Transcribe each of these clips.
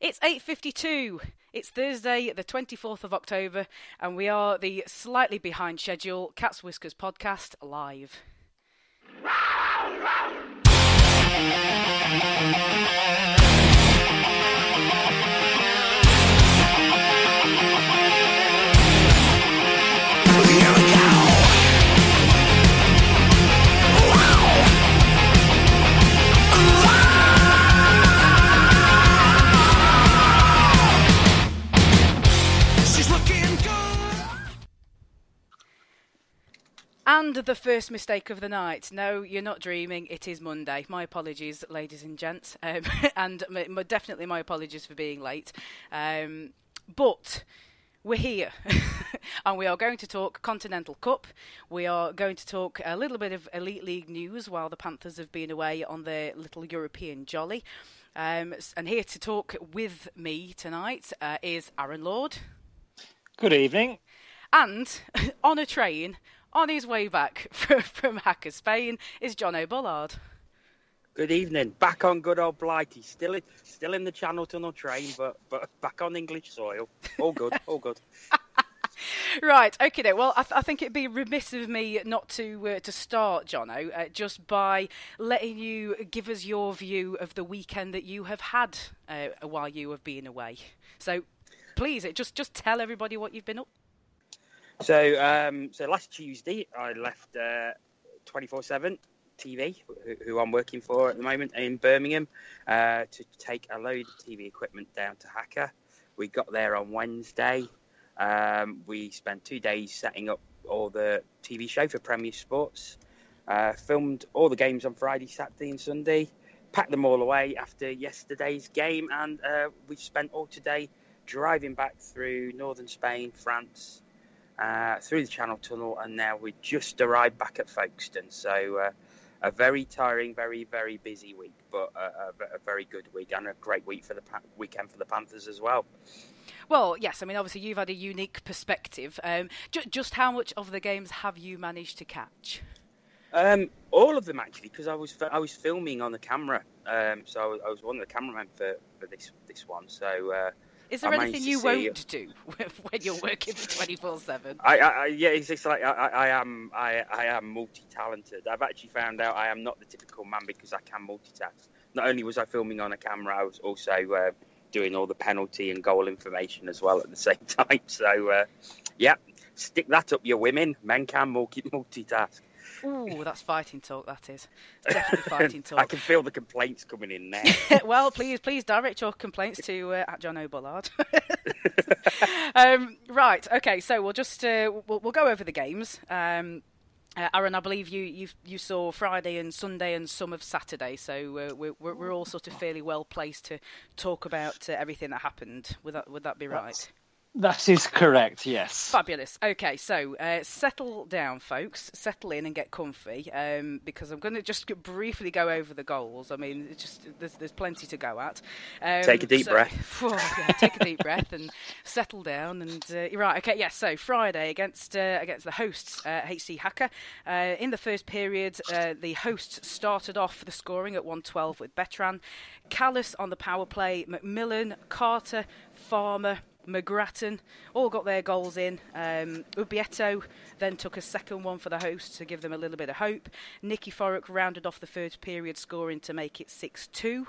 It's 8:52. It's Thursday, the 24th of October, and we are the slightly behind schedule Cat's Whiskers podcast live. And the first mistake of the night. No, you're not dreaming. It is Monday. My apologies, ladies and gents. And definitely my apologies for being late. But we're here. And we are going to talk Continental Cup. We are going to talk a little bit of Elite League news while the Panthers have been away on their little European jolly. And here to talk with me tonight is Aaron Lord. Good evening. And on a train, on his way back from Hacker, Spain, is Jono Bullard. Good evening. Back on good old Blighty. Still in the Channel Tunnel train, but back on English soil. All good, all good. Right, okay then. Well, I think it'd be remiss of me not to start, Jono, just by letting you give us your view of the weekend that you have had while you have been away. So, please, just tell everybody what you've been up. So last Tuesday, I left 24/7 TV, who I'm working for at the moment in Birmingham, to take a load of TV equipment down to Hacker. We got there on Wednesday. We spent 2 days setting up all the TV show for Premier Sports. Filmed all the games on Friday, Saturday and Sunday. Packed them all away after yesterday's game. And we've spent all today driving back through northern Spain, France, through the Channel Tunnel, and now we just arrived back at Folkestone. So a very tiring, very, very busy week, but a very good week and a great week for the weekend for the Panthers as well. Well, yes, I mean, obviously you've had a unique perspective. Just how much of the games have you managed to catch? All of them, actually, because I was filming on the camera. So I was one of the cameramen for this one. So is there anything you won't do when you're working for 24/7? Yeah, it's just like I am multi-talented. I've actually found out I am not the typical man because I can multitask. Not only was I filming on a camera, I was also doing all the penalty and goal information as well at the same time. So, yeah, stick that up, you women. Men can multitask. Ooh, that's fighting talk, that is. It's definitely fighting talk. I can feel the complaints coming in now. Well, please direct your complaints to at Jono Bullard. Right, okay, so we'll just we'll go over the games. Aaron, I believe you saw Friday and Sunday and some of Saturday, so we're all sort of fairly well placed to talk about everything that happened. Would that be right? That is correct, yes. Fabulous. Okay, so settle down, folks. Settle in and get comfy, because I'm going to just briefly go over the goals. I mean, there's plenty to go at. Take a deep breath. Yeah, take a deep breath and settle down. And right, okay, yes. So Friday against the hosts, HC Hacker. In the first period, the hosts started off the scoring at 112 with Betran, Callis on the power play, McMillan, Carter, Farmer, McGrattan all got their goals in. Ubieto then took a second one for the hosts to give them a little bit of hope. Nicky Forrick rounded off the first period scoring to make it 6-2.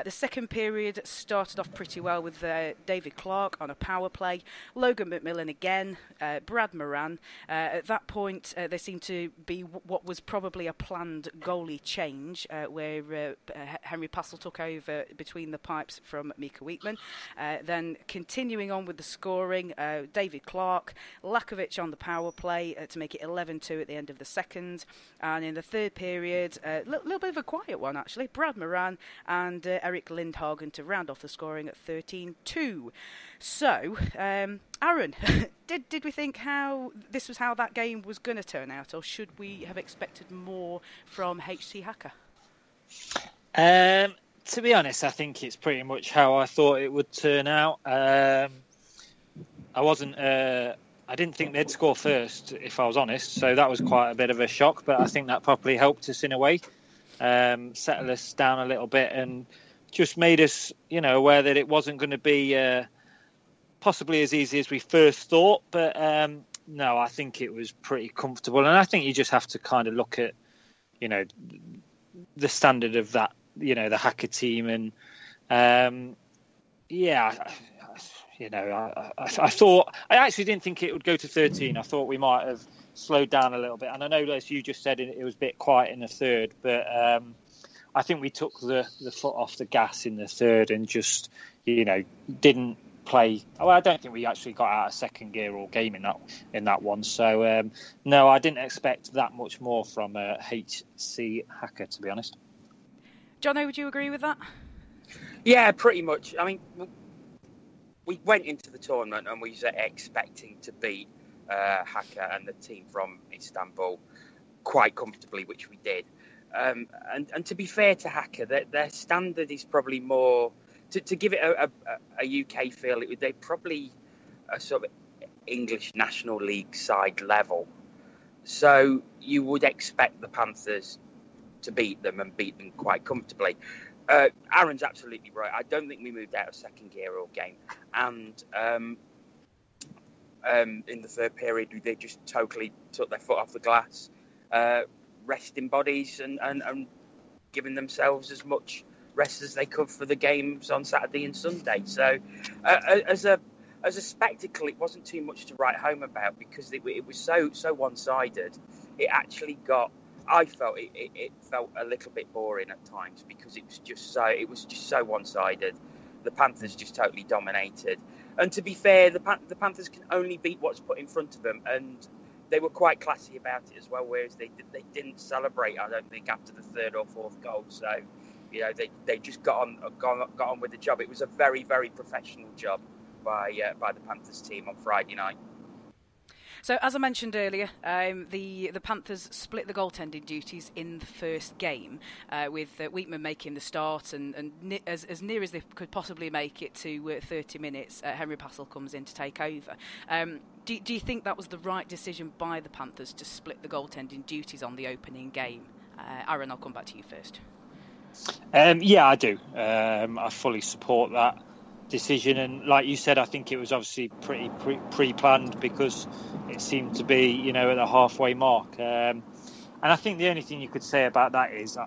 The second period started off pretty well with David Clark on a power play, Logan McMillan again, Brad Moran. At that point, there seemed to be what was probably a planned goalie change, where Henry Passel took over between the pipes from Mika Weekman. Then continuing on with the scoring, David Clark, Lakovic on the power play to make it 11-2 at the end of the second. And in the third period, a little bit of a quiet one actually, Brad Moran and Eric Lindhagen to round off the scoring at 13-2. So, Aaron, did we think how that game was going to turn out, or should we have expected more from HC Hacker? To be honest, I think it's pretty much how I thought it would turn out. I didn't think they'd score first, if I was honest, so that was quite a bit of a shock, but I think that probably helped us in a way, settle us down a little bit and just made us, aware that it wasn't going to be possibly as easy as we first thought. But no, I think it was pretty comfortable. And I think you just have to kind of look at, the standard of that, the Hacker team. And I thought, I actually didn't think it would go to 13. I thought we might have slowed down a little bit. And I know, as you just said, it was a bit quiet in the third, but I think we took the foot off the gas in the third and just, didn't play. Well, I don't think we actually got out of second gear all game in that one. So, no, I didn't expect that much more from HC Hacker, to be honest. Jono, would you agree with that? Yeah, pretty much. I mean, we went into the tournament and we were expecting to beat Hacker and the team from Istanbul quite comfortably, which we did. And to be fair to Hacker, their standard is probably more, to give it a UK feel, they're probably a sort of English National League side level. So you would expect the Panthers to beat them and beat them quite comfortably. Aaron's absolutely right. I don't think we moved out of second gear all game. And in the third period, they just totally took their foot off the glass, resting bodies and giving themselves as much rest as they could for the games on Saturday and Sunday. So as a spectacle, it wasn't too much to write home about because it was so one-sided. It actually I felt it felt a little bit boring at times because it was just so one-sided. The Panthers just totally dominated. And to be fair, the Panthers can only beat what's put in front of them, and they were quite classy about it as well. Whereas they didn't celebrate, I don't think, after the third or fourth goal. So, they just got on with the job. It was a very, very professional job by the Panthers team on Friday night. So, as I mentioned earlier, the Panthers split the goaltending duties in the first game, with Wheatman making the start, and as near as they could possibly make it to 30 minutes, Henry Passel comes in to take over. Do you think that was the right decision by the Panthers to split the goaltending duties on the opening game? Aaron, I'll come back to you first. Yeah, I do. I fully support that decision, and like you said, I think it was obviously pretty pre-planned because it seemed to be, at the halfway mark. And I think the only thing you could say about that is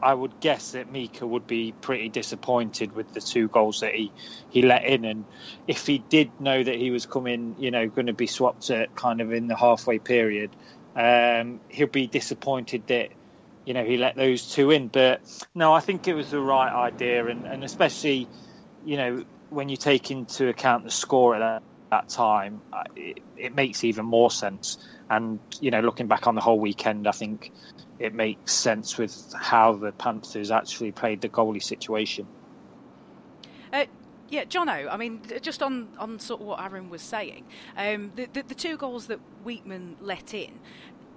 I would guess that Mika would be pretty disappointed with the two goals that he let in, and if he did know that he was coming, going to be swapped at kind of in the halfway period, he'll be disappointed that he let those two in. But no, I think it was the right idea, and especially when you take into account the score at that time, it makes even more sense. And, looking back on the whole weekend, I think it makes sense with how the Panthers actually played the goalie situation. Yeah, Jono, I mean, just on sort of what Aaron was saying, the two goals that Wheatman let in,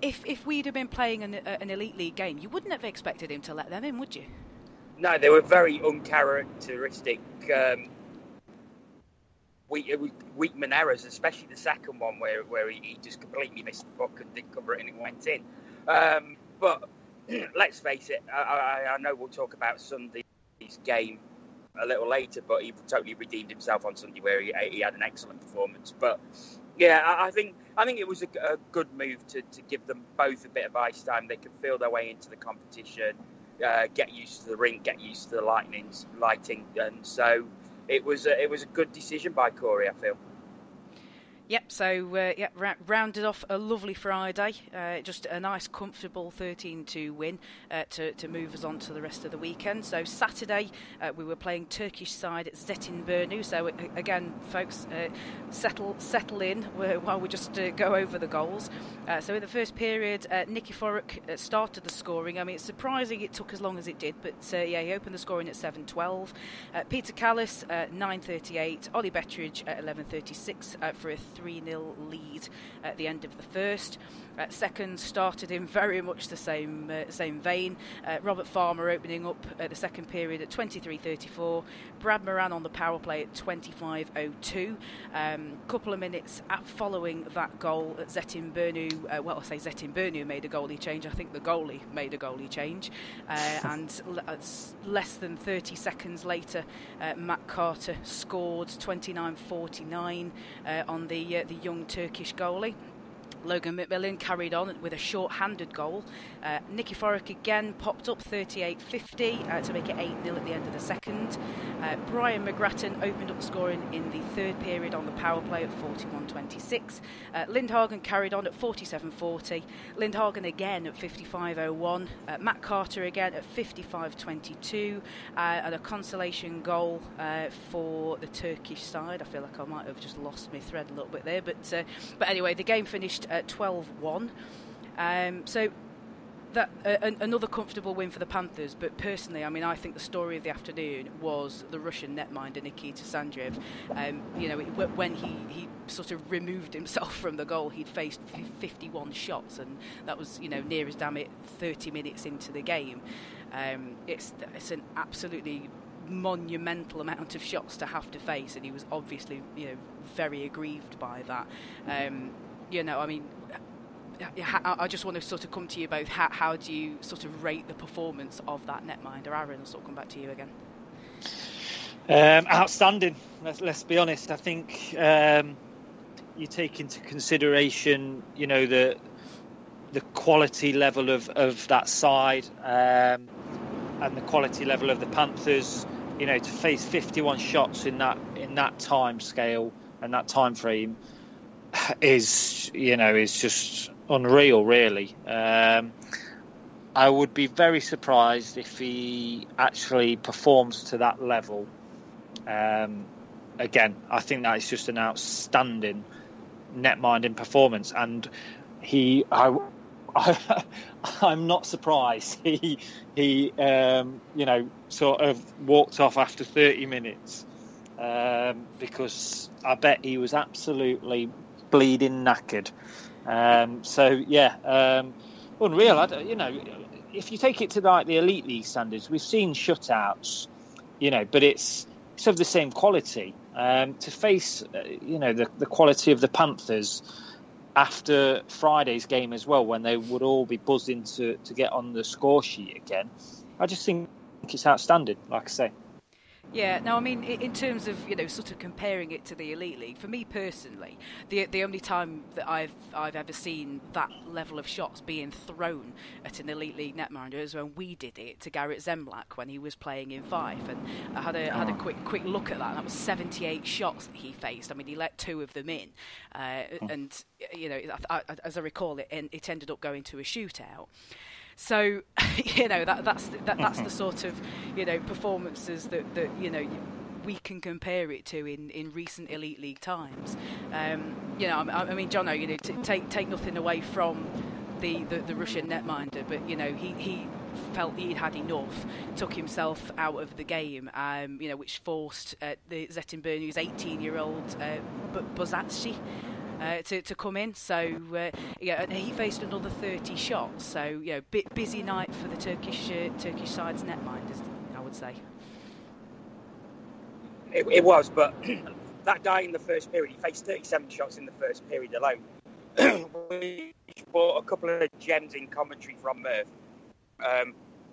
if we'd have been playing an Elite League game, you wouldn't have expected him to let them in, would you? No, they were very uncharacteristic Wheatman errors, especially the second one where he just completely missed the puck and didn't cover it and it went in. But let's face it, I know we'll talk about Sunday's game a little later, but he totally redeemed himself on Sunday where he had an excellent performance. But yeah, I think it was a good move to give them both a bit of ice time. They could feel their way into the competition. Get used to the rink, get used to the lighting, and so it was a good decision by Corey, I feel. Yep, so rounded off a lovely Friday, just a nice comfortable 13-2 win to move us on to the rest of the weekend. So Saturday we were playing Turkish side at Zeytinburnu, so again folks, settle in while we just go over the goals. So in the first period, Nikiforuk started the scoring. I mean, it's surprising it took as long as it did, but he opened the scoring at 7:12. Peter Callis 9:38, Ollie Bettridge at 11:36 for a 3-0 lead at the end of the first. Second started in very much the same vein. Robert Farmer opening up the second period at 23:34. Brad Moran on the power play at 25:02. Couple of minutes following that goal, Zetin Bernu, I say Zetin Bernu made a goalie change. I think the goalie made a goalie change. And less than 30 seconds later, Matt Carter scored 29:49 on the young Turkish goalie. Logan McMillan carried on with a short-handed goal. Nicky Forrick again popped up 38:50 to make it 8-0 at the end of the second. Brian McGrattan opened up the scoring in the third period on the power play at 41:26. Lindhagen carried on at 47:40. Lindhagen again at 55:01. Matt Carter again at 55:22. And a consolation goal for the Turkish side. I feel like I might have just lost my thread a little bit there, but anyway, the game finished at 12-1. So that another comfortable win for the Panthers, but personally, I mean, I think the story of the afternoon was the Russian netminder Nikita Sandrev. When he sort of removed himself from the goal, he'd faced 51 shots, and that was near as damn it 30 minutes into the game. It's an absolutely monumental amount of shots to have to face, and he was obviously very aggrieved by that. I just want to sort of come to you both. How do you sort of rate the performance of that netminder? Aaron, I'll sort of come back to you again. Outstanding. Let's be honest. I think you take into consideration, the quality level of that side and the quality level of the Panthers. To face 51 shots in that time scale and that time frame is just unreal, really. I would be very surprised if he actually performs to that level. Again, I think that is just an outstanding netminding performance, and I'm not surprised he sort of walked off after 30 minutes because I bet he was absolutely bleeding knackered. Unreal. If you take it to the elite league standards, we've seen shutouts, but it's of the same quality. To face, the quality of the Panthers after Friday's game as well, when they would all be buzzing to get on the score sheet again, I just think it's outstanding, like I say. Yeah, no, I mean, in terms of, sort of comparing it to the Elite League, for me personally, the only time that I've ever seen that level of shots being thrown at an Elite League netminder is when we did it to Garrett Zemlak when he was playing in Fife, and I had a quick look at that, and that was 78 shots that he faced. I mean, he let 2 of them in, and, as I recall, it ended up going to a shootout. So, that's the sort of, performances that we can compare it to in recent Elite League times. I mean, Jono, take nothing away from the Russian netminder, but he felt he'd had enough, took himself out of the game, which forced the Zetin Bernu's 18-year-old Bozatsi to come in. So and he faced another 30 shots. So busy night for the Turkish side's netminders, I would say. It was, but that guy in the first period, he faced 37 shots in the first period alone. We bought a couple of gems in commentary from Murph.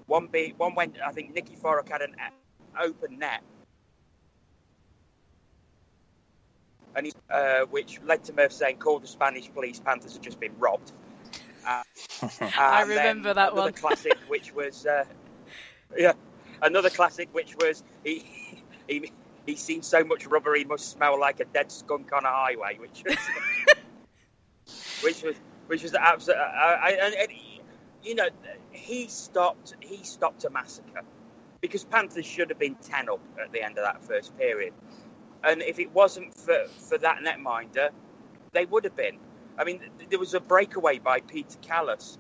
One went, I think Nicky Forrick had an open net, and which led to Murph saying, "Call the Spanish police, Panthers have just been robbed." I remember that one. Another classic, which was another classic, which was he's seen so much rubber he must smell like a dead skunk on a highway, which was absolute. He stopped a massacre because Panthers should have been 10 up at the end of that first period. And if it wasn't for that netminder, they would have been. I mean, there was a breakaway by Peter Callas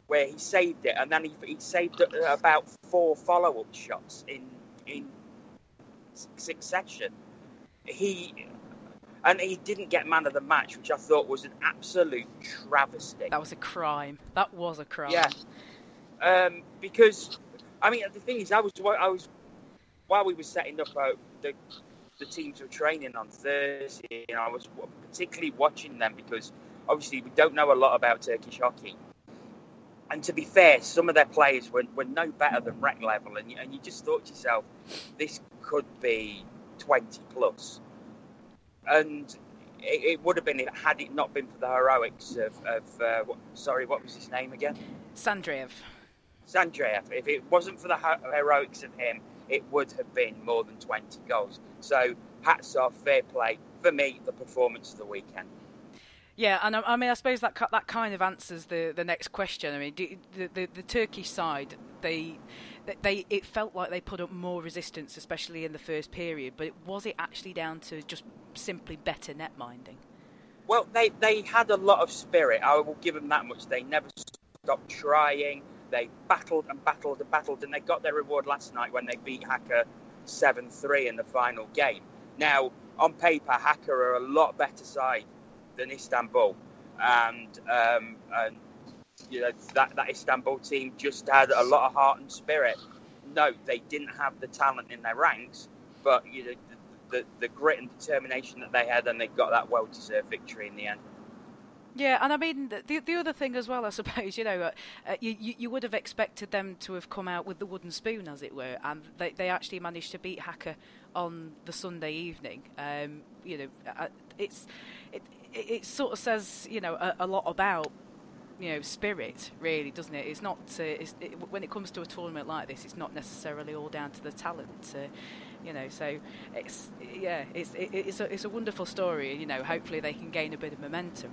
where he saved it, and then he saved about 4 follow-up shots in succession. And he didn't get man of the match, which I thought was an absolute travesty. That was a crime. That was a crime. Yeah. Because, I mean, the thing is, I was while we were setting up the teams were training on Thursday, and I was particularly watching them because obviously we don't know a lot about Turkish hockey. And to be fair, some of their players were no better than rec level, and you just thought to yourself, this could be 20 plus. And it would have been, had it not been for the heroics of what was his name again? Sandreev. If it wasn't for the heroics of him, it would have been more than 20 goals. So hats off, fair play. For me, the performance of the weekend. Yeah, and I mean, I suppose that kind of answers the next question. I mean, the Turkish side, it felt like they put up more resistance, especially in the first period. But was it actually down to just simply better net minding? Well, they had a lot of spirit. I will give them that much. They never stopped trying. They battled and battled and battled, and they got their reward last night when they beat Haka 7-3 in the final game. Now, on paper, Haka are a lot better side than Istanbul, and you know that Istanbul team just had a lot of heart and spirit. No, they didn't have the talent in their ranks, but you know the grit and determination that they had, and they got that well-deserved victory in the end. Yeah, and I mean, the other thing as well, I suppose, you know, you would have expected them to have come out with the wooden spoon, as it were, and they actually managed to beat Haka on the Sunday evening. You know, it sort of says, you know, a lot about, you know, spirit, really, doesn't it? It's not when it comes to a tournament like this, it's not necessarily all down to the talent. You know, so it's a wonderful story. You know, hopefully they can gain a bit of momentum.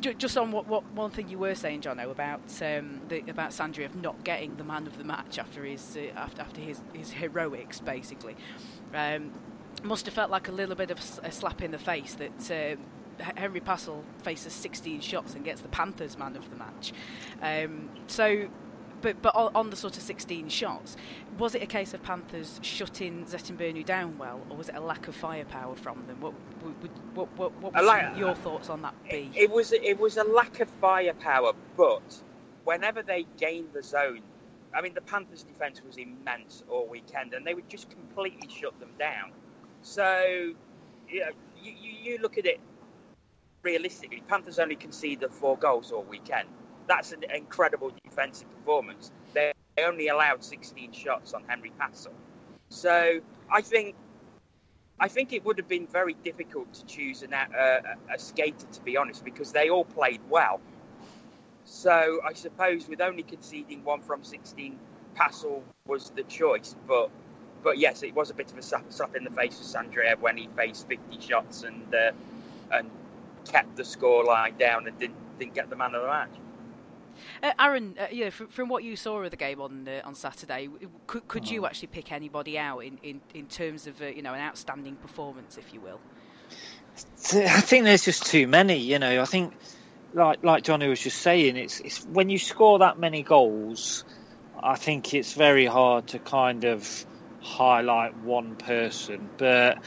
Just on what one thing you were saying, Jono, about Sandreev not getting the man of the match after his heroics, basically, must have felt like a little bit of a slap in the face that Henry Passel faces 16 shots and gets the Panthers man of the match. But on the sort of 16 shots, was it a case of Panthers shutting Zettinburnu down well, or was it a lack of firepower from them? What would your thoughts on that be? It was a lack of firepower, but whenever they gained the zone, I mean, the Panthers' defence was immense all weekend, and they would just completely shut them down. So, you know, you look at it realistically, Panthers only conceded 4 goals all weekend. That's an incredible defensive performance. They only allowed 16 shots on Henry Passel. So I think it would have been very difficult to choose a skater, to be honest, because they all played well. So I suppose with only conceding 1 from 16, Passel was the choice. But yes, it was a bit of a slap in the face for Sandreev when he faced 50 shots and kept the scoreline down and didn't get the man of the match. Aaron, you know, from what you saw of the game on Saturday, could you actually pick anybody out in terms of you know, an outstanding performance, if you will? I think there's just too many. You know, I think like Johnny was just saying, it's when you score that many goals, I think it's very hard to kind of highlight one person. But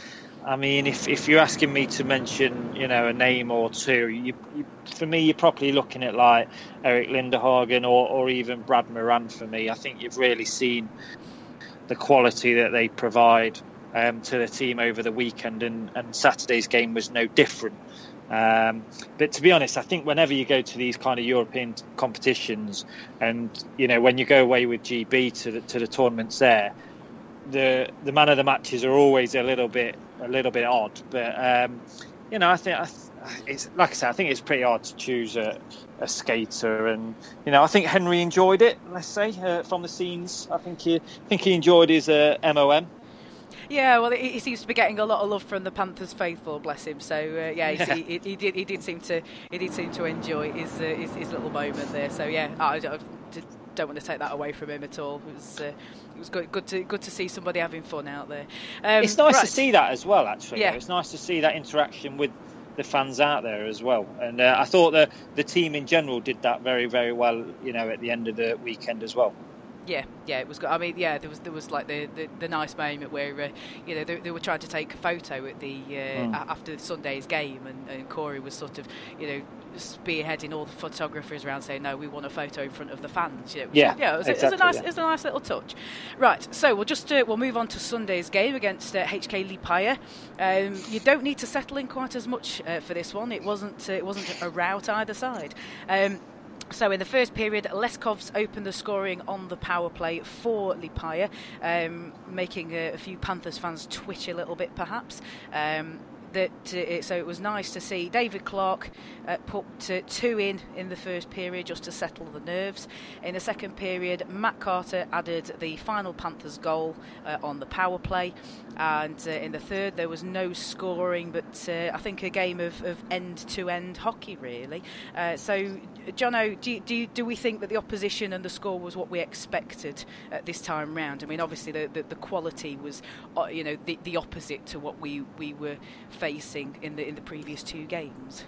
I mean, if you're asking me to mention, you know, a name or two, for me, you're probably looking at like Eric Linderhagen or even Brad Moran. For me, I think you've really seen the quality that they provide to the team over the weekend, and Saturday's game was no different. But to be honest, I think whenever you go to these kind of European competitions, and you know, when you go away with GB to the tournaments there, the man of the matches are always a little bit odd. But you know, I think it's, like I said, I think it's pretty hard to choose a skater, and you know, I think Henry enjoyed it. Let's say from the scenes, I think he enjoyed his MOM. Yeah, well, he seems to be getting a lot of love from the Panthers faithful, bless him. So he did seem to enjoy his little moment there. So yeah, I don't want to take that away from him at all. It was good to see somebody having fun out there. It's nice to see that as well, actually. Yeah. It's nice to see that interaction with the fans out there as well. And I thought the team in general did that very, very well, you know, at the end of the weekend as well. Yeah, it was good. I mean, yeah, there was like the nice moment where they were trying to take a photo at the after Sunday's game, and Corey was sort of spearheading all the photographers around saying, no, we want a photo in front of the fans. It was a nice little touch. Right, so we'll move on to Sunday's game against HK Liepāja. You don't need to settle in quite as much for this one. It wasn't a rout either side. So in the first period, Leskovs opened the scoring on the power play for Liepāja, making a few Panthers fans twitch a little bit, perhaps. So it was nice to see David Clark put 2 in the first period just to settle the nerves. In the second period, Matt Carter added the final Panthers goal on the power play, and in the third there was no scoring, but I think a game of end-to-end hockey, really. So, Jono, do we think that the opposition and the score was what we expected this time round? I mean, obviously the quality was the opposite to what we were facing in the previous 2 games.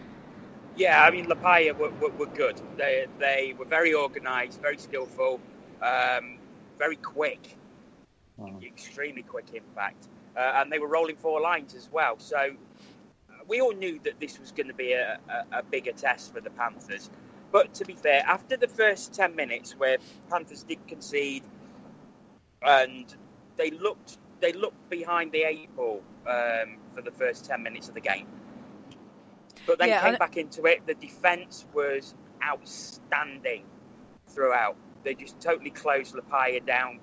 Yeah, I mean, Liepāja were good. They were very organised, very skillful, very quick, extremely quick, in fact. And they were rolling 4 lines as well. So we all knew that this was going to be a bigger test for the Panthers. But to be fair, after the first 10 minutes where Panthers did concede and they looked behind the 8 ball for the first 10 minutes of the game. But then came back into it. The defence was outstanding throughout. They just totally closed Liepāja down,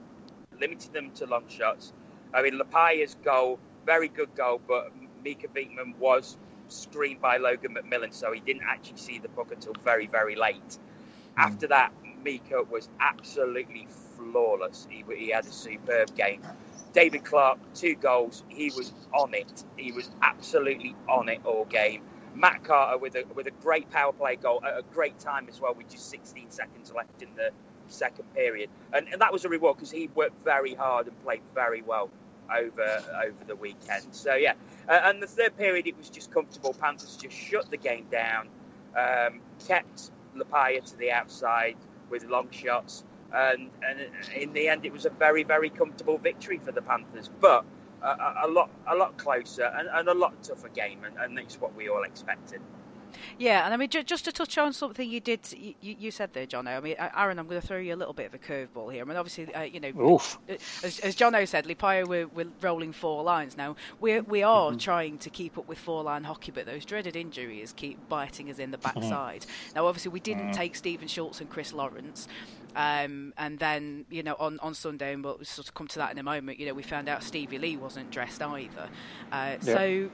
limited them to long shots. I mean, Liepāja's goal, very good goal, but Mika Beekman was screened by Logan McMillan, so he didn't actually see the puck until very, very late. After that, Mika was absolutely flawless. He had a superb game. David Clark, 2 goals. He was on it. He was absolutely on it all game. Matt Carter with a great power play goal at a great time as well, with just 16 seconds left in the second period. And that was a reward because he worked very hard and played very well over the weekend. So, yeah. And the third period, it was just comfortable. Panthers just shut the game down, kept Liepāja to the outside with long shots. And in the end, it was a very, very comfortable victory for the Panthers. But a lot closer and a lot tougher game, and it's what we all expected. Yeah, and I mean, just to touch on something you said there, Jono. I mean, Aaron, I'm going to throw you a little bit of a curveball here. I mean, obviously, as Jono said, Liepāja we're rolling 4 lines now. We are trying to keep up with 4-line hockey, but those dreaded injuries keep biting us in the backside. Now, obviously, we didn't take Stephen Schultz and Chris Lawrence. And then, on Sunday, and we'll sort of come to that in a moment, we found out Stevie Lee wasn't dressed either. So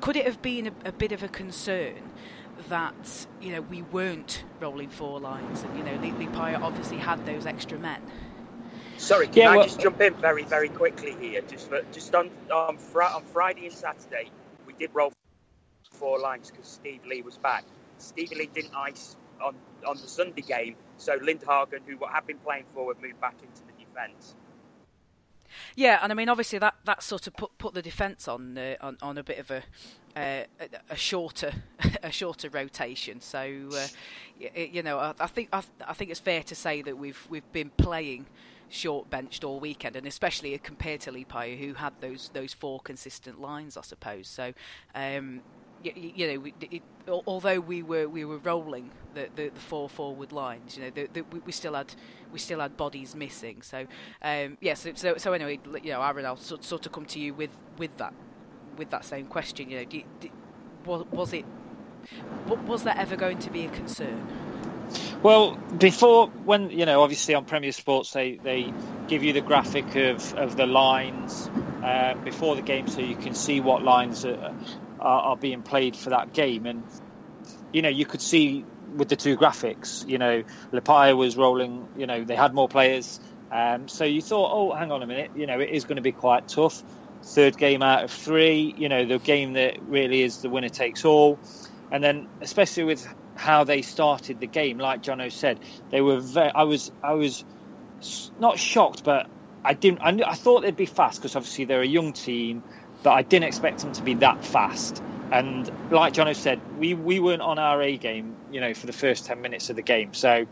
could it have been a bit of a concern that, we weren't rolling 4 lines and, Liepāja obviously had those extra men? Sorry, can I just jump in very, very quickly here? Just on Friday and Saturday, we did roll 4 lines because Steve Lee was back. Stevie Lee didn't ice on the Sunday game, so Lindhagen, who had been playing forward, moved back into the defence. Yeah, and I mean, obviously that sort of put the defence on a bit of a shorter rotation. So I think it's fair to say that we've been playing short benched all weekend, and especially compared to Liepāja, who had those 4 consistent lines, I suppose. So. Although we were rolling the 4 forward lines, we still had bodies missing. So So anyway, Aaron, I'll sort of come to you with that same question. Was there ever going to be a concern? Well, before, when obviously on Premier Sports they give you the graphic of the lines before the game, so you can see what lines are being played for that game, and you could see with the 2 graphics, Liepāja was rolling, they had more players, so you thought, oh, hang on a minute, it is going to be quite tough. 3rd game out of 3, the game that really is the winner takes all. And then especially with how they started the game, like Jono said, they were I was not shocked, but I thought they'd be fast because obviously they're a young team, but I didn't expect them to be that fast. And like Jono said, we weren't on our A game, for the first 10 minutes of the game. So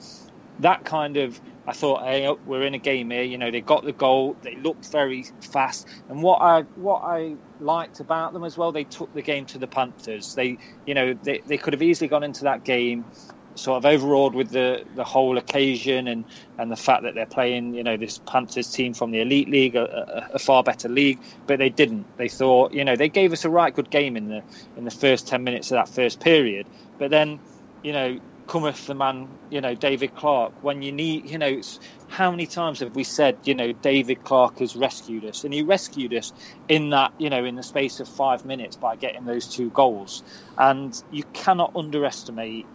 that kind of, I thought, hey, we're in a game here. You know, they got the goal. They looked very fast. And what I liked about them as well, they took the game to the Panthers. They could have easily gone into that game sort of overawed with the whole occasion and the fact that they're playing, you know, this Panthers team from the Elite League, a far better league, but they didn't. They thought, you know, they gave us a right good game in the first 10 minutes of that first period, but then, you know, cometh the man, you know, David Clark, when you need, you know, how many times have we said, you know, David Clark has rescued us, and he rescued us in that, you know, in the space of 5 minutes by getting those 2 goals. And you cannot underestimate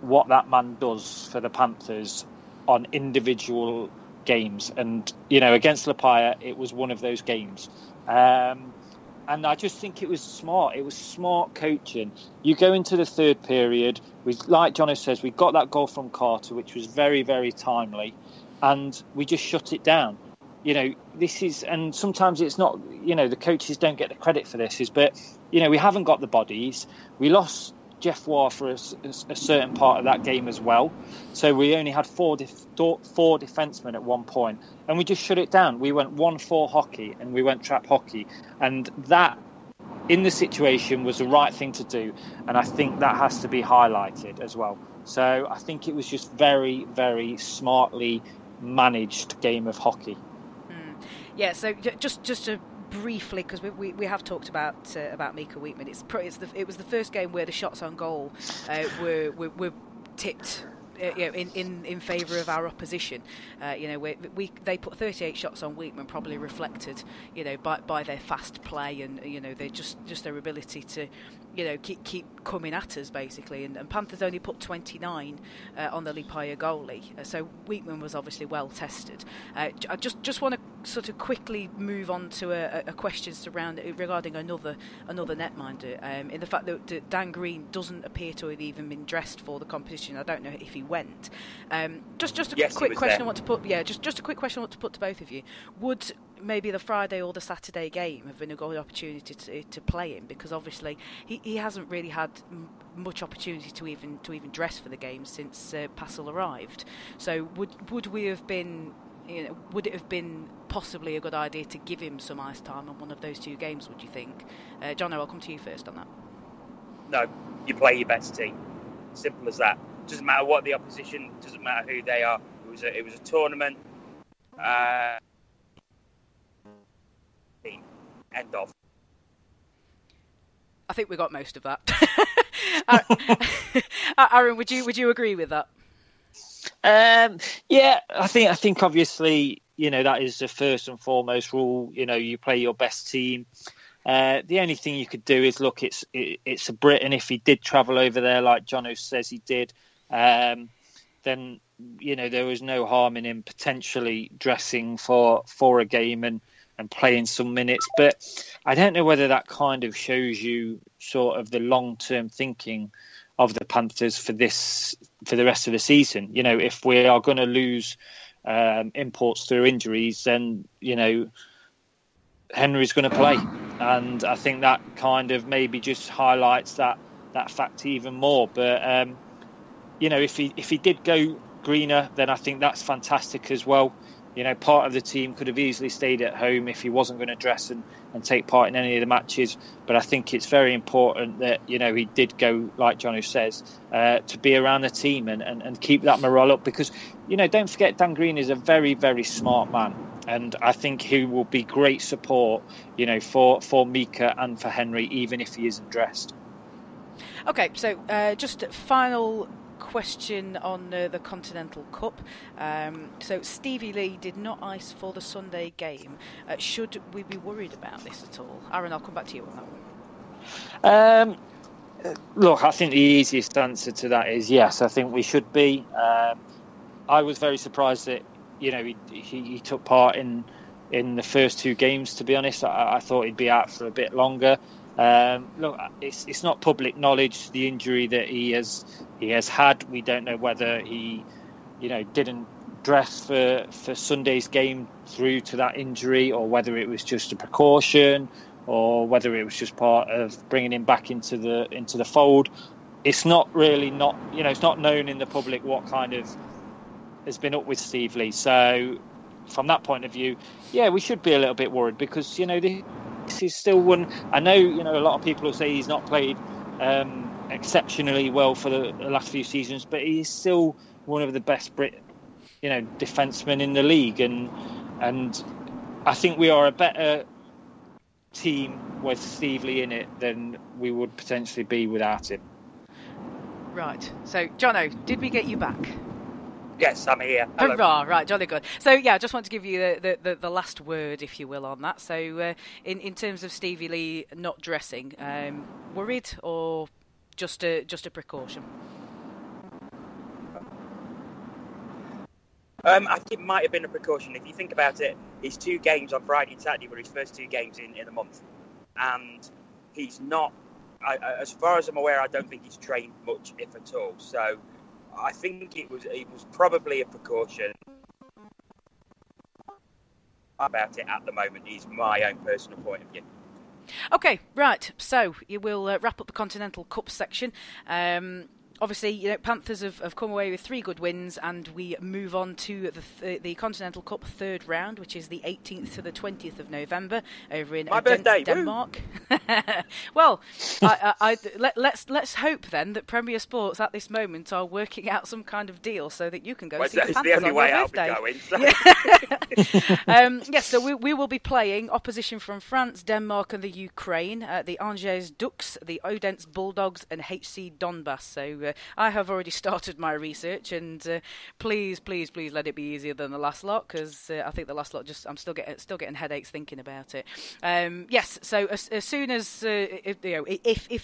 what that man does for the Panthers on individual games. And, you know, against Lapaya, it was one of those games. And I just think it was smart. It was smart coaching. You go into the third period, like Jono says, we got that goal from Carter, which was very, very timely, and we just shut it down. You know, this is, and sometimes it's not, you know, the coaches don't get the credit for this, but, you know, we haven't got the bodies. We lost Jeff Waugh for a certain part of that game as well. So we only had four defensemen at one point, and we just shut it down. We went 1-4 hockey, and we went trap hockey, and that in the situation was the right thing to do, and I think that has to be highlighted as well. So I think it was just very, very smartly managed game of hockey. Yeah, so just to briefly, because we have talked about Mika Wheatman. It was the first game where the shots on goal were tipped in favour of our opposition. You know, they put 38 shots on Wheatman, probably reflected, you know, by their fast play and, you know, they just their ability to, you know, keep coming at us basically. And Panthers only put 29 on the Lipaya goalie, so Wheatman was obviously well tested. I just want to sort of quickly move on to a question regarding another netminder, in the fact that Dan Green doesn't appear to have even been dressed for the competition. I don't know if he went. Just a quick question I want to put. Yeah, just a quick question I want to put to both of you. Would maybe the Friday or the Saturday game have been a good opportunity to play him, because obviously he hasn't really had much opportunity to even dress for the game since Passel arrived. So would we have been, you know, would it have been possibly a good idea to give him some ice time on one of those 2 games, would you think? Jono, I'll come to you first on that. No, you play your best team. Simple as that. Doesn't matter what the opposition, doesn't matter who they are. It was a tournament. End of. I think we got most of that. Aaron, would you agree with that? Yeah, I think obviously, you know, that is the first and foremost rule. You know, you play your best team. The only thing you could do is look. It's a Brit, and if he did travel over there, like Jono says he did, then, you know, there was no harm in him potentially dressing for a game and playing some minutes. But I don't know whether that kind of shows you sort of the long-term thinking of the Panthers for the rest of the season. You know, if we are going to lose imports through injuries, then, you know, Henry's going to play. And I think that kind of maybe just highlights that fact even more. But, you know, if he did go greener, then I think that's fantastic as well. You know, part of the team could have easily stayed at home if he wasn't going to dress and take part in any of the matches. But I think it's very important that, you know, he did go, like Jono says, to be around the team and keep that morale up. Because, you know, don't forget, Dan Green is a very, very smart man. And I think he will be great support, you know, for Mika and for Henry, even if he isn't dressed. Okay, so just final question on the Continental Cup. So Stevie Lee did not ice for the Sunday game. Should we be worried about this at all? Aaron, I'll come back to you on that one. Look, I think the easiest answer to that is yes. I think we should be. I was very surprised that, you know, he took part in the first 2 games. To be honest, I thought he'd be out for a bit longer. Look, it's not public knowledge, the injury that he has had. We don't know whether he, you know, didn't dress for Sunday's game through to that injury, or whether it was just a precaution, or whether it was just part of bringing him back into the fold. It's not really, you know, it's not known in the public what kind of has been up with Steve Lee. So from that point of view, yeah, we should be a little bit worried because, this is still one. I know, a lot of people will say he's not played exceptionally well for the last few seasons, but he's still one of the best defensemen in the league, and I think we are a better team with Steve Lee in it than we would potentially be without him. Right. So, Jono, did we get you back? Yes, I'm here. Hello. Hurrah, right, jolly good. So, yeah, I just want to give you the last word, if you will, on that. So, in terms of Stevie Lee not dressing, worried or just a precaution? I think it might have been a precaution. If you think about it, his 2 games on Friday and Saturday were his first 2 games in the month. And he's not, as far as I'm aware, I don't think he's trained much, if at all. So I think it was probably a precaution. About it at the moment is my own personal point of view. Okay, right. So you will wrap up the Continental Cup section. Obviously, Panthers have come away with 3 good wins, and we move on to the Continental Cup third round, which is the 18th to the 20th of November over in Odense, Denmark. Well, let's hope then that Premier Sports at this moment are working out some kind of deal so that you can go see the Panthers the only on way your I'll birthday. Be going. So. Yes, so we will be playing opposition from France, Denmark, and the Ukraine. The Angers Ducks, the Odense Bulldogs, and HC Donbass. So. I have already started my research, and please let it be easier than the last lot, because I think the last lot I'm still getting headaches thinking about it. Yes, so as soon as if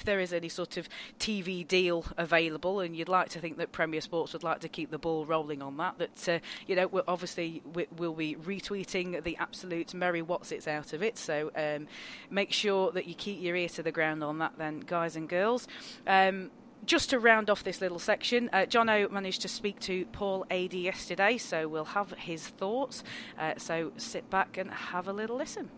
there is any sort of TV deal available, and you'd like to think that Premier Sports would like to keep the ball rolling on that we'll obviously we'll be retweeting the absolute merry whatsits out of it. So make sure that you keep your ear to the ground on that, then, guys and girls. Just to round off this little section, Jono managed to speak to Paul Adey yesterday, so we'll have his thoughts. So sit back and have a little listen.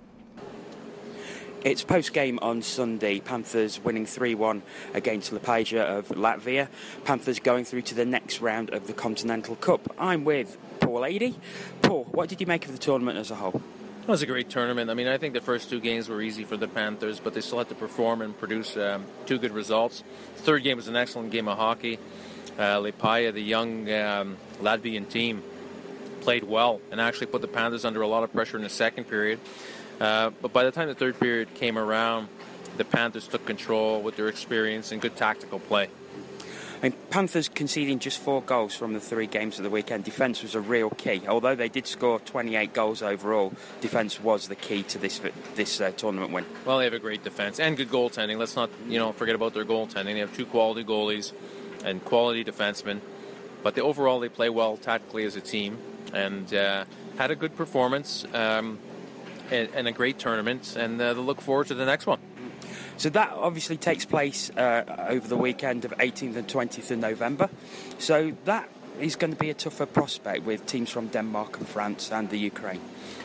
It's post-game on Sunday. Panthers winning 3-1 against Lepaja of Latvia. Panthers going through to the next round of the Continental Cup. I'm with Paul Adey. Paul, what did you make of the tournament as a whole? It was a great tournament. I mean, I think the first 2 games were easy for the Panthers, but they still had to perform and produce 2 good results. The third game was an excellent game of hockey. Liepāja, the young Latvian team, played well and actually put the Panthers under a lot of pressure in the second period. But by the time the third period came around, the Panthers took control with their experience and good tactical play. I mean, Panthers conceding just 4 goals from the 3 games of the weekend. Defence was a real key. Although they did score 28 goals overall, defence was the key to this tournament win. Well, they have a great defence and good goaltending. Let's not forget about their goaltending. They have 2 quality goalies and quality defensemen. But overall, they play well tactically as a team and had a good performance and a great tournament. And they'll look forward to the next one. So that obviously takes place over the weekend of 18th and 20th of November. So that is going to be a tougher prospect with teams from Denmark and France and the Ukraine.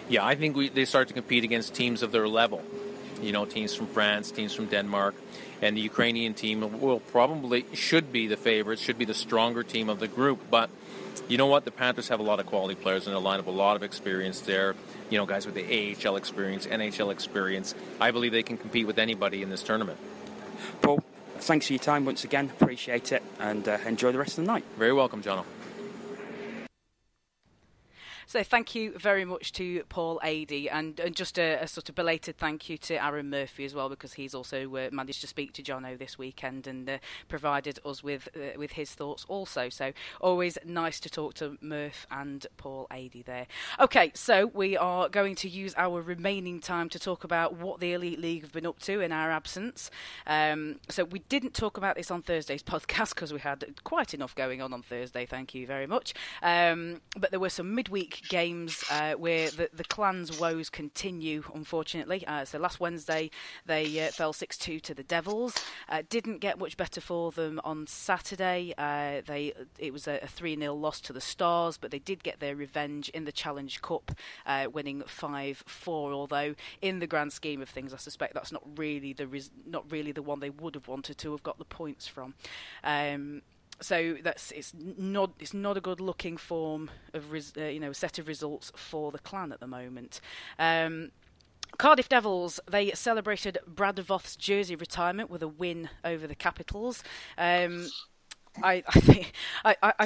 Yeah, I think they start to compete against teams of their level. Teams from France, teams from Denmark, and the Ukrainian team should be the favorites, should be the stronger team of the group. But you know what? The Panthers have a lot of quality players in their lineup, a lot of experience there. Guys with the AHL experience, NHL experience. I believe they can compete with anybody in this tournament. Paul, thanks for your time once again. Appreciate it, and enjoy the rest of the night. Very welcome, Jono. So thank you very much to Paul Adey, and just a sort of belated thank you to Aaron Murphy as well, because he's also managed to speak to Jono this weekend and provided us with his thoughts also. So always nice to talk to Murph and Paul Adey there. Okay, so we are going to use our remaining time to talk about what the Elite League have been up to in our absence. So we didn't talk about this on Thursday's podcast because we had quite enough going on Thursday, thank you very much. But there were some midweek games where the Clan's woes continue, unfortunately. So last Wednesday they fell 6-2 to the Devils. Didn't get much better for them on Saturday. It was a 3-0 loss to the Stars, but they did get their revenge in the Challenge Cup, winning 5-4. Although in the grand scheme of things, I suspect that's not really the one they would have wanted to have got the points from. So it's not a good looking form of set of results for the Clan at the moment. Cardiff Devils, they celebrated Brad Voth's jersey retirement with a win over the Capitals. I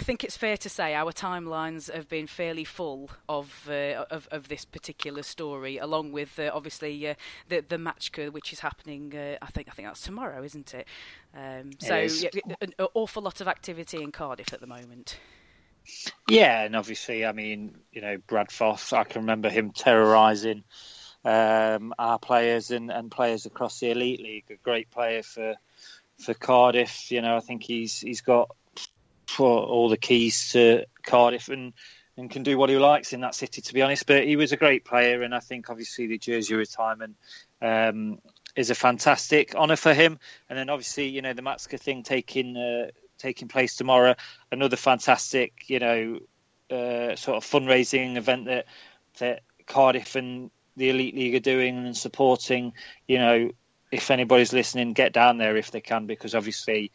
think it's fair to say our timelines have been fairly full of this particular story, along with obviously the match which is happening. I think that's tomorrow, isn't it? An awful lot of activity in Cardiff at the moment. Yeah, and obviously, I mean, Brad Voth, I can remember him terrorising our players and players across the Elite League. A great player for Cardiff. I think he's got all the keys to Cardiff and can do what he likes in that city, to be honest. But he was a great player, and I think obviously the jersey retirement is a fantastic honour for him. And then obviously, the Matska thing taking place tomorrow, another fantastic, sort of fundraising event that Cardiff and the Elite League are doing and supporting. If anybody's listening, get down there if they can, because obviously,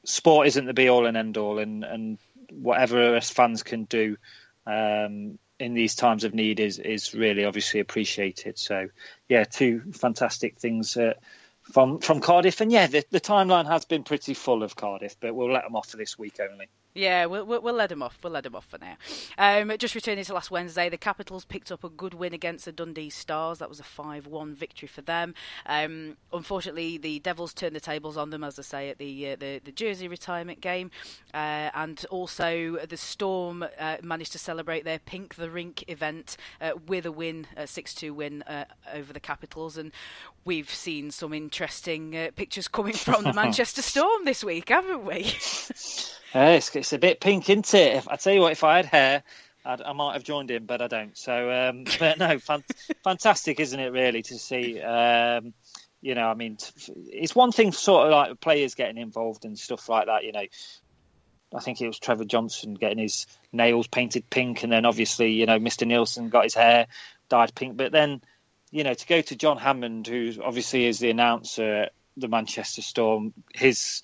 sport isn't the be all and end all, and whatever us fans can do in these times of need is really obviously appreciated. So, yeah, two fantastic things from Cardiff, and yeah, the timeline has been pretty full of Cardiff, but we'll let them off for this week only. Yeah, we'll let them off. We'll let them off for now. Just returning to last Wednesday, the Capitals picked up a good win against the Dundee Stars. That was a 5-1 victory for them. Unfortunately, the Devils turned the tables on them, as I say, at the jersey retirement game. And also, the Storm managed to celebrate their Pink the Rink event with a win, a 6-2 win over the Capitals. And we've seen some interesting pictures coming from the Manchester Storm this week, haven't we? It's a bit pink, isn't it? I tell you what, if I had hair, I might have joined in, but I don't. So, but no, fantastic, isn't it? Really, to see. I mean, it's one thing, sort of like players getting involved and stuff like that. I think it was Trevor Johnson getting his nails painted pink, and then obviously, Mr. Nielsen got his hair dyed pink. But then, to go to John Hammond, who obviously is the announcer, the Manchester Storm, his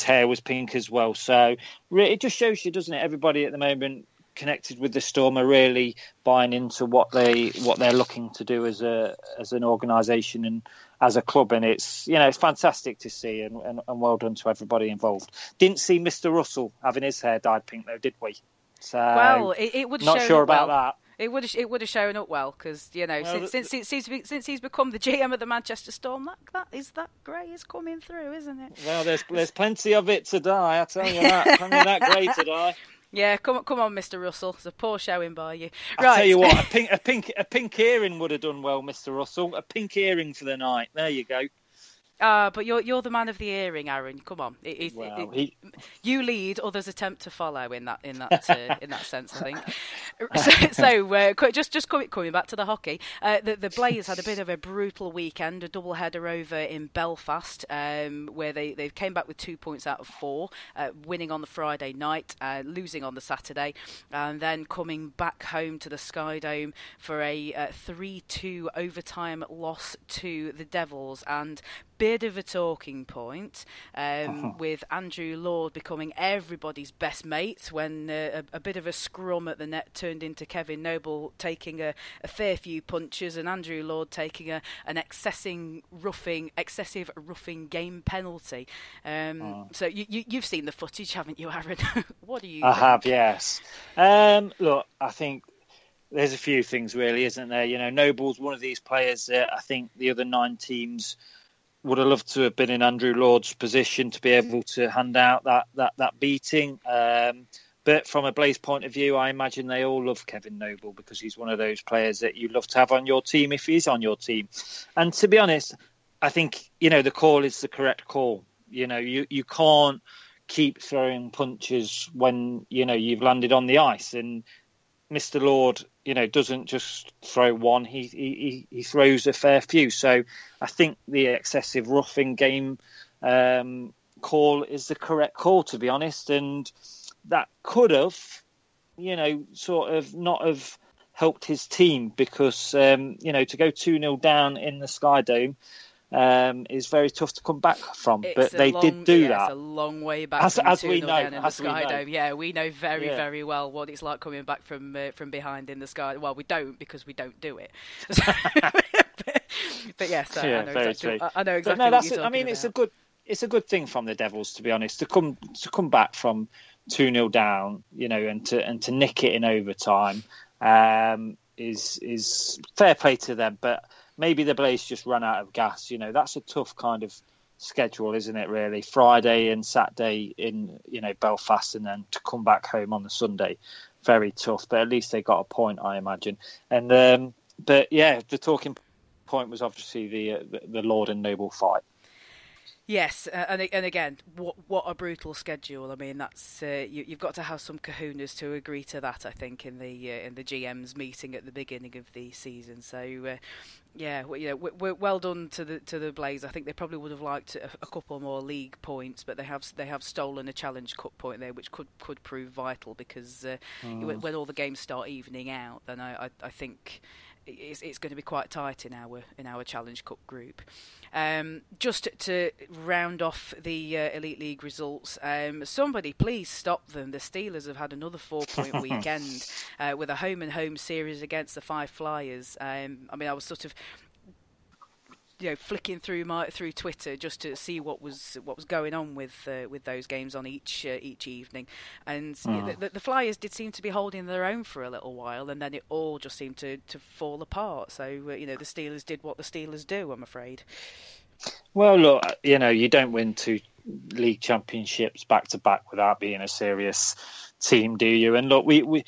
hair was pink as well. So it just shows you, doesn't it? Everybody at the moment connected with the Storm are really buying into what they're looking to do as an organisation and as a club, and it's it's fantastic to see, and well done to everybody involved. Didn't see Mr. Russell having his hair dyed pink though, did we? So well, it would not sure about that. It would have shown up well, because since he's become the GM of the Manchester Storm, that grey is coming through, isn't it? Well, there's plenty of it to die. I tell you that, plenty of that grey to die. Yeah, come on, Mr. Russell. It's a poor showing by you. Right. I tell you what, a pink earring would have done well, Mr. Russell. A pink earring for the night. There you go. But you're the man of the earring, Aaron. Come on, you lead, others attempt to follow in that sense, I think. So just coming back to the hockey, the Blaze had a bit of a brutal weekend, a double header over in Belfast, where they came back with 2 points out of 4, winning on the Friday night, losing on the Saturday, and then coming back home to the Sky Dome for a 3-2 overtime loss to the Devils. And bit of a talking point with Andrew Lord becoming everybody's best mate when a bit of a scrum at the net turned into Kevin Noble taking a fair few punches and Andrew Lord taking an excessive roughing game penalty. So you've seen the footage, haven't you, Aaron? What do you think? Have, yes. Look, I think there's a few things really, isn't there? Noble's one of these players that I think the other 9 teams would have loved to have been in Andrew Lord's position to be able to hand out that beating. But from a Blaze point of view, I imagine they all love Kevin Noble because he's one of those players that you love to have on your team if he's on your team. And to be honest, I think, the call is the correct call. You can't keep throwing punches when, you've landed on the ice. And Mr. Lord, doesn't just throw one, he throws a fair few. So I think the excessive roughing game call is the correct call, to be honest. And that could have, sort of not have helped his team because, to go 2-0 down in the Sky Dome is very tough to come back from. It's but they did do that. It's a long way back from as we 2-0 know, down in the as we Sky know. Dome. Yeah, we know very well what it's like coming back from behind in the Sky. Well, we don't, because we don't do it. But yes, I know exactly. I know exactly. What you're talking about. It's a good thing from the Devils, to be honest, to come back from 2-0 down, and to nick it in overtime is fair play to them. But maybe the Blaze just ran out of gas. That's a tough kind of schedule, isn't it? Really, Friday and Saturday in Belfast, and then to come back home on the Sunday, very tough. But at least they got a point, I imagine. And but yeah, the talking point was obviously the Lord and Noble fight. Yes, and again, what a brutal schedule. I mean, that's you've got to have some kahunas to agree to that. I think in the GM's meeting at the beginning of the season. So yeah, we're well done to the Blaze. I think they probably would have liked a couple more league points, but they have stolen a Challenge Cup point there, which could prove vital, because when all the games start evening out, then I think it's going to be quite tight in our Challenge Cup group. Just to round off the Elite League results, somebody please stop them. The Steelers have had another 4-point weekend with a home-and-home series against the Five Flyers. I mean, I was sort of flicking through Twitter just to see what was going on with those games on each evening, and the Flyers did seem to be holding their own for a little while, and then it all just seemed to fall apart. So the Steelers did what the Steelers do, I'm afraid. Well, look, you don't win 2 league championships back to back without being a serious team, do you? And look, we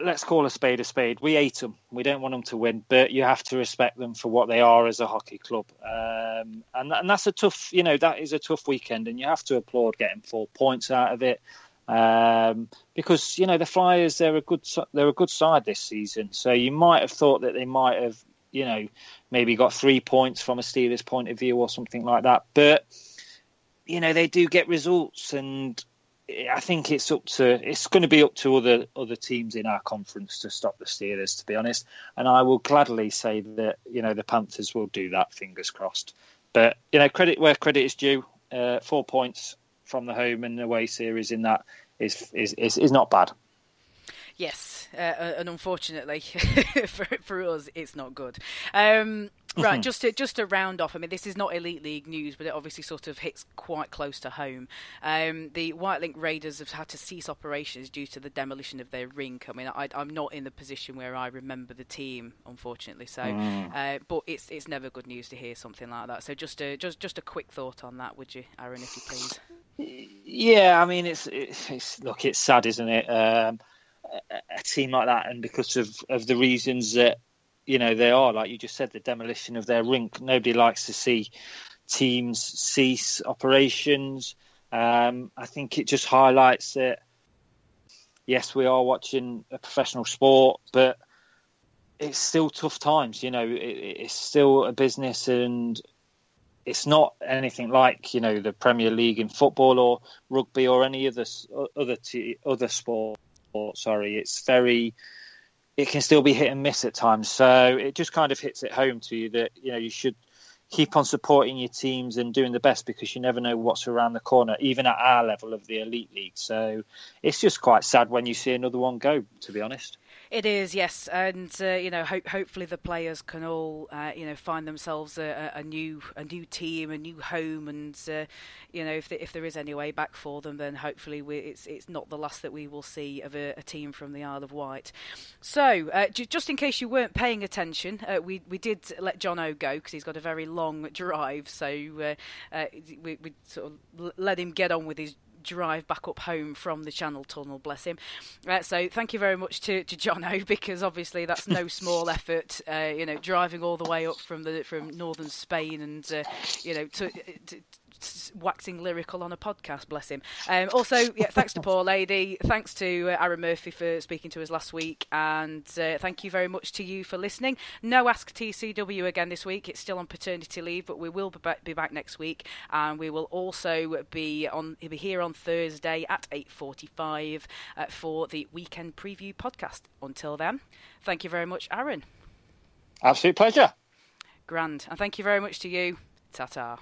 let's call a spade a spade. We hate them. We don't want them to win, but you have to respect them for what they are as a hockey club. And that's a tough, that is a tough weekend, and you have to applaud getting 4 points out of it. Because the Flyers, they're a good side this season. So you might have thought that they might have, maybe got 3 points from a Steelers point of view or something like that. But they do get results, and I think it's going to be up to other teams in our conference to stop the Steelers, to be honest. And I will gladly say that the Panthers will do that. Fingers crossed. But credit where credit is due. 4 points from the home and away series in that is not bad. Yes, and unfortunately for us, it's not good. Right, just to round off, I mean, this is not Elite League news, but it obviously sort of hits quite close to home. The Whitelink Raiders have had to cease operations due to the demolition of their rink. I mean, I'm not in the position where I remember the team, unfortunately. So, but it's never good news to hear something like that. So just a quick thought on that, would you, Aaron, if you please? Yeah, I mean, it's sad, isn't it? A team like that, and because of the reasons that they are, like you just said, the demolition of their rink. Nobody likes to see teams cease operations. I think it just highlights that, yes, we are watching a professional sport, but it's still tough times. It's still a business, and it's not anything like the Premier League in football or rugby or any other sport. Sorry, it can still be hit and miss at times. So it just kind of hits it home to you that, you should keep on supporting your teams and doing the best, because you never know what's around the corner, even at our level of the Elite League. So it's just quite sad when you see another one go, to be honest. It is, yes, and hopefully the players can all find themselves a new team, a new home, and if there is any way back for them, then hopefully it's not the last that we will see of a team from the Isle of Wight. So just in case you weren't paying attention, we did let John O go because he's got a very long drive, so we sort of let him get on with his drive back up home from the Channel Tunnel, bless him. So thank you very much to John O, because obviously that's no small effort, driving all the way up from northern Spain and to waxing lyrical on a podcast, bless him. Also, thanks to Paul Adey, thanks to Aaron Murphy for speaking to us last week, and thank you very much to you for listening. No Ask TCW again this week, it's still on paternity leave, but we will be back next week, and we will also be here on Thursday at 8:45 for the weekend preview podcast. Until then, thank you very much, Aaron. Absolute pleasure. Grand. And thank you very much to you. Ta-ta.